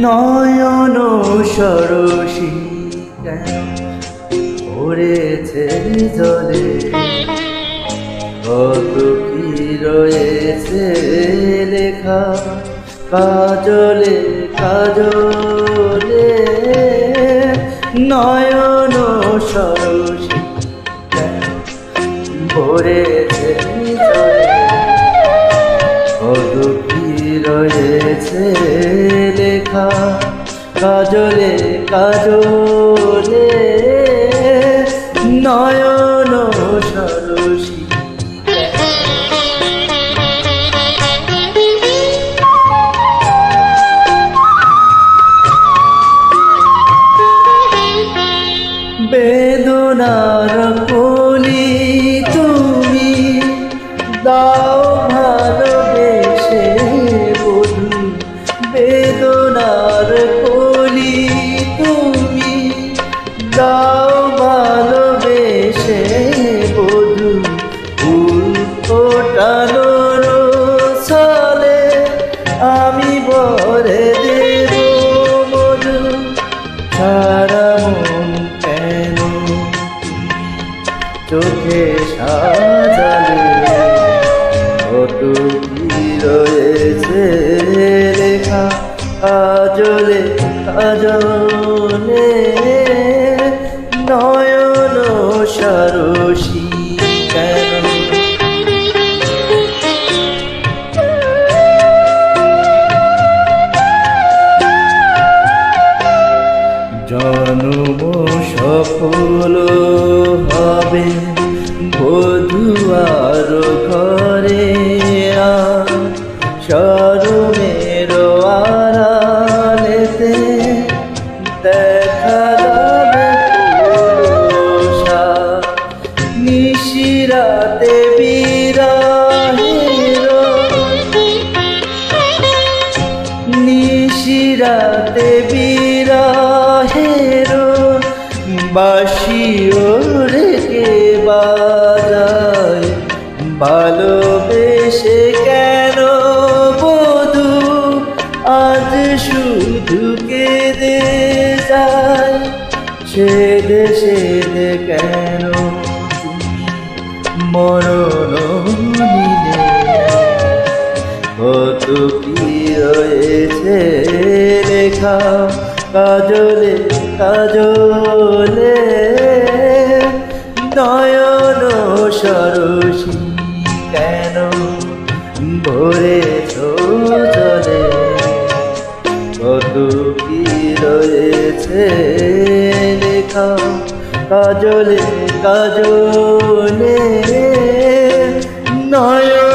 নয়ন সরসী কেন পড়েছে জলে, কত কি রয়েছে লেখা কাজলে কাজলে। নয়ন সরসী কেন পড়েছে জলে, কত কি রয়েছে লেখা কাজলে কাজলে। নয়ন সরসী বেদনার কলি তুমি দাও ভালোবেসে বধূ, বেদনার কলি তুমি দাও ভালোবেসে বধূ। ফুল ফোটানোর ছলে আমি ভরে দেব মধু, সারা মন কেন চোখে সাজালে, কত কি রয়েছে লেখা কাজলে কাজলে। নয়ন সরসী কেন জন্ম সফল হবে বধুয়ার ঘরে, শরমের আড়ালেতে দেখা যাবে পুরুষা। নিশিরাতে বিরহের, নিশিরাতে বিরহের বাঁশিও রেখে বাজায়। ভালোবেসে কেন বধূ আজ শুধু কেঁদে যায়, সেদে সেদে কেন তুমি মরণ নিলে। কত কি রয়েছে লেখা কাজলে কাজলে। নয়ন সরসী কেন ভরেছ জলে, কত কি রয়েছে লেখা কাজলে কাজলে। নয়ন